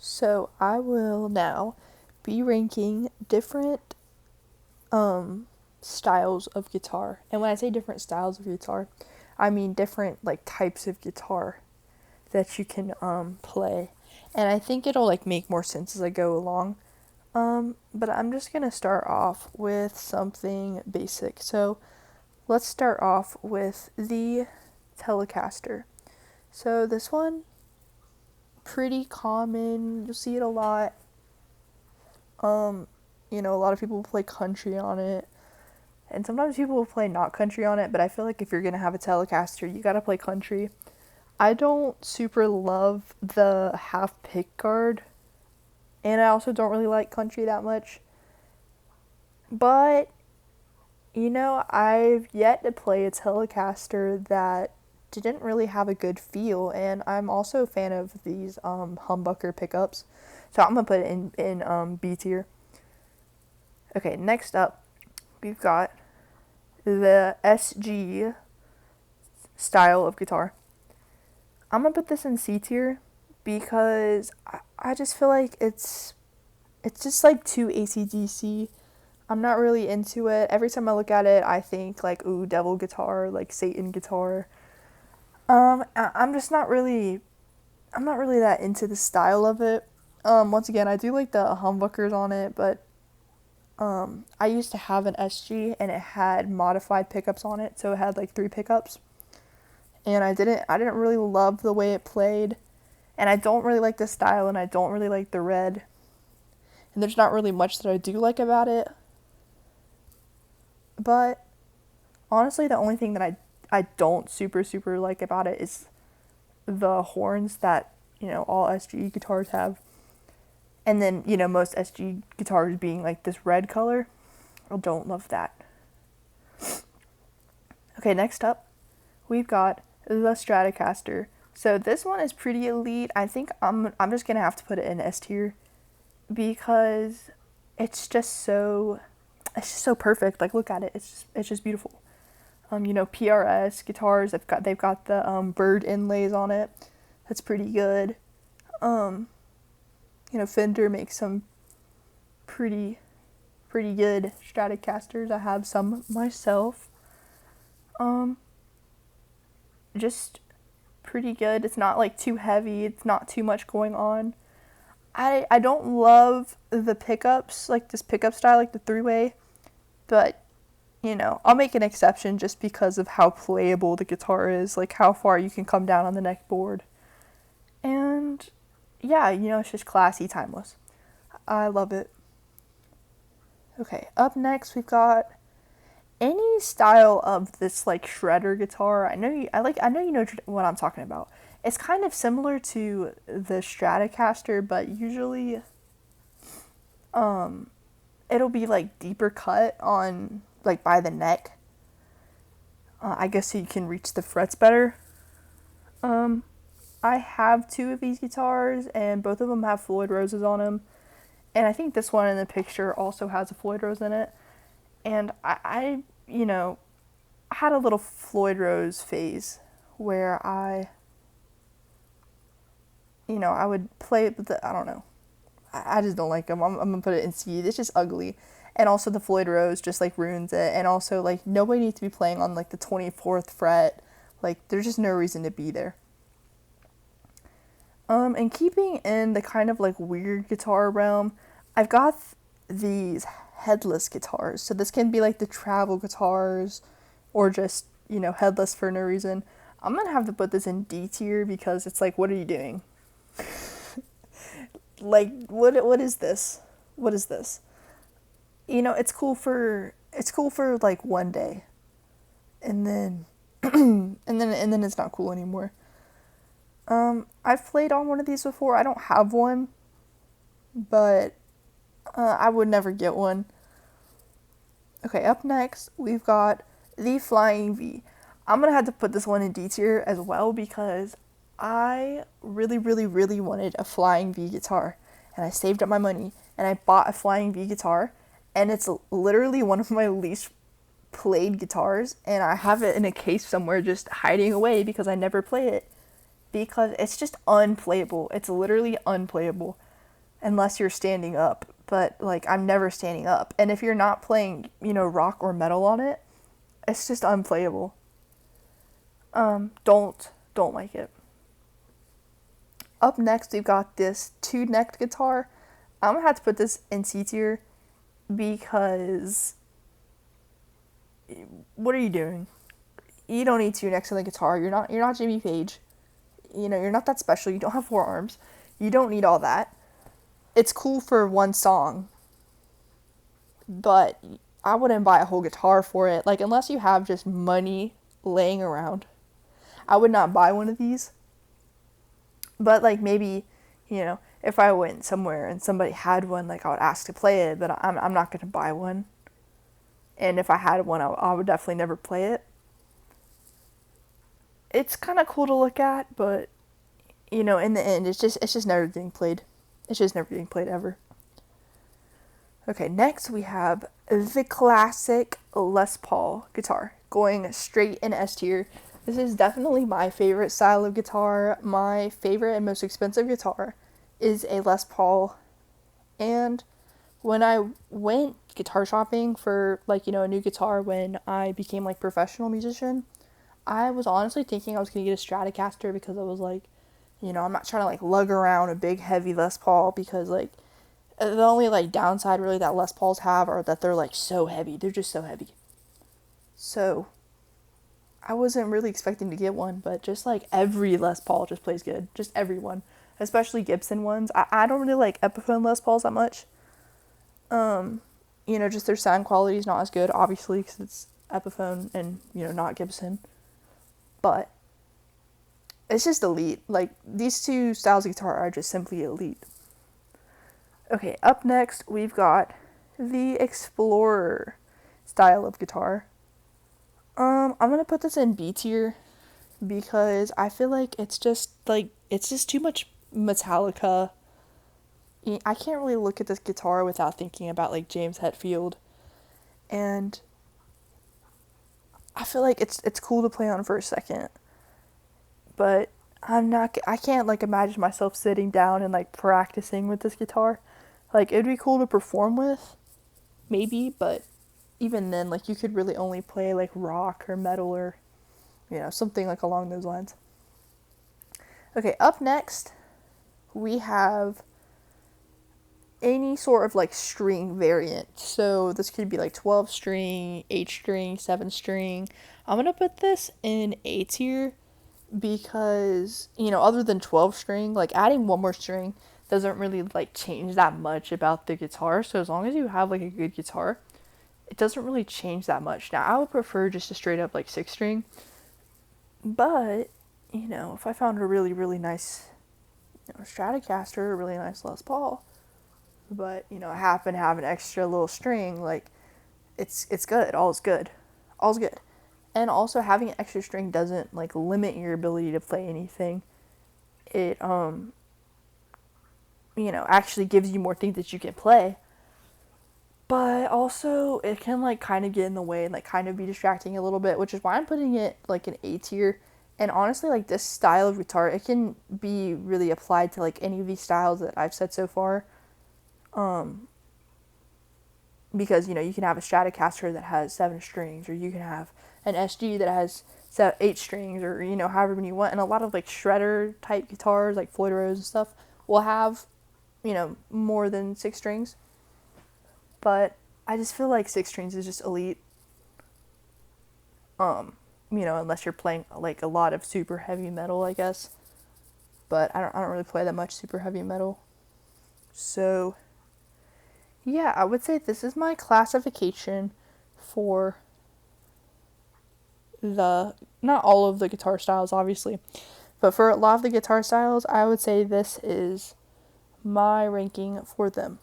So I will now be ranking different styles of guitar. And when I say different styles of guitar, I mean different like types of guitar that you can play. And I think it'll like make more sense as I go along. But I'm just gonna start off with something basic. So let's start off with the Telecaster. So this one, pretty common. You'll see it a lot. Um, a lot of people play country on it. And sometimes people will play not country on it, but I feel like if you're gonna have a Telecaster, you gotta play country. I don't super love the half pick guard, and I also don't really like country that much. But, I've yet to play a Telecaster that didn't really have a good feel, and I'm also a fan of these humbucker pickups. So I'm gonna put it in B tier. Okay, next up, we've got the SG style of guitar. I'm gonna put this in C tier because I just feel like it's just like too AC/DC. I'm not really into it. Every time I look at it, I think like, ooh, devil guitar, like Satan guitar. I'm just not really, I'm not really that into the style of it. Once again, I do like the humbuckers on it, but I used to have an SG and it had modified pickups on it, so it had like 3 pickups, and I didn't really love the way it played, and I don't really like the style, and I don't really like the red, and there's not really much that I do like about it. But honestly, the only thing that I don't super like about it is the horns that all SG guitars have, and then most SG guitars being like this red color. I don't love that. Okay, next up, we've got the Stratocaster. So this one is pretty elite. I think I'm just gonna have to put it in S tier because it's just so perfect. Like, look at it. It's just beautiful. PRS guitars. They've got the bird inlays on it. That's pretty good. Fender makes some pretty good Stratocasters. I have some myself. Um, just pretty good. It's not like too heavy. It's not too much going on. I don't love the pickups, like this pickup style, like the 3-way, but I'll make an exception just because of how playable the guitar is, like how far you can come down on the neck board. And yeah, it's just classy, timeless. I love it. Okay, up next we've got any style of this like shredder guitar. I know you know what I'm talking about. It's kind of similar to the Stratocaster, but usually um it'll be like deeper cut on like by the neck. I guess so you can reach the frets better. Um I have 2 of these guitars and both of them have Floyd Roses on them. And I think this one in the picture also has a Floyd Rose in it. And I had a little Floyd Rose phase where I would play it, but I don't know. I just don't like them. I'm gonna put it in C. It's just ugly. And also the Floyd Rose just like ruins it. And also like nobody needs to be playing on like the 24th fret. Like there's just no reason to be there. And keeping in the kind of like weird guitar realm, I've got these headless guitars. So this can be like the travel guitars or just, headless for no reason. I'm gonna have to put this in D tier because it's like, what are you doing? Like, what is this? What is this? It's cool for like one day, and then and then it's not cool anymore. I've played on one of these before. I don't have one, but I would never get one. Okay, up next we've got the Flying V. I'm gonna have to put this one in D tier as well because I really, really, really wanted a Flying V guitar, and I saved up my money and I bought a Flying V guitar, and it's literally one of my least played guitars, and I have it in a case somewhere just hiding away because I never play it because it's just unplayable. It's literally unplayable. unless you're standing up. But like I'm never standing up. And if you're not playing, rock or metal on it, it's just unplayable. Don't like it. Up next, we've got this two-necked guitar. I'm gonna have to put this in C tier because what are you doing? You don't need two necks on the guitar. You're not Jimmy Page. You're not that special. You don't have four arms. You don't need all that. It's cool for one song, but I wouldn't buy a whole guitar for it. Like unless you have just money laying around, I would not buy one of these. But like maybe, if I went somewhere and somebody had one, like I would ask to play it, but I'm not gonna buy one. And if I had one, I would definitely never play it. It's kind of cool to look at, but in the end, it's just never getting played. It's just never getting played ever. Okay, next we have the classic Les Paul guitar, going straight in S tier. This is definitely my favorite style of guitar. My favorite and most expensive guitar is a Les Paul. And when I went guitar shopping for a new guitar when I became like professional musician, I was honestly thinking I was going to get a Stratocaster because I was like, I'm not trying to like lug around a big heavy Les Paul because like the only like downside really that Les Pauls have are that they're like so heavy. They're just so heavy. So I wasn't really expecting to get one, but just like every Les Paul just plays good. Just every one. Especially Gibson ones. I don't really like Epiphone Les Pauls that much. Just their sound quality is not as good, obviously, because it's Epiphone and, not Gibson. But it's just elite. Like, these two styles of guitar are just simply elite. Okay, up next, we've got the Explorer style of guitar. I'm gonna put this in B tier because I feel like it's just too much Metallica. I can't really look at this guitar without thinking about like James Hetfield, and I feel like it's cool to play on for a second, but I can't like imagine myself sitting down and like practicing with this guitar. Like it'd be cool to perform with, maybe, but even then, like you could really only play like rock or metal or something like along those lines. Okay, up next we have any sort of like string variant. So this could be like 12 string, 8 string, 7 string. I'm gonna put this in A tier because, other than 12 string, like adding one more string doesn't really like change that much about the guitar. So as long as you have like a good guitar, it doesn't really change that much. Now I would prefer just a straight up like 6 string, but if I found a really, really nice Stratocaster, a really nice Les Paul, but I happen to have an extra little string, like it's good. All's good. And also having an extra string doesn't like limit your ability to play anything. It actually gives you more things that you can play. But also it can like kind of get in the way and like kind of be distracting a little bit, which is why I'm putting it like an A tier. And honestly, like this style of guitar, it can be really applied to like any of these styles that I've said so far. Because you can have a Stratocaster that has 7 strings, or you can have an SG that has 8 strings, or however many you want. And a lot of like shredder type guitars, like Floyd Rose and stuff, will have more than 6 strings. But I just feel like 6 strings is just elite. Unless you're playing like a lot of super heavy metal, I guess. But I don't really play that much super heavy metal. So yeah, I would say this is my classification for not all of the guitar styles, obviously, but for a lot of the guitar styles, I would say this is my ranking for them.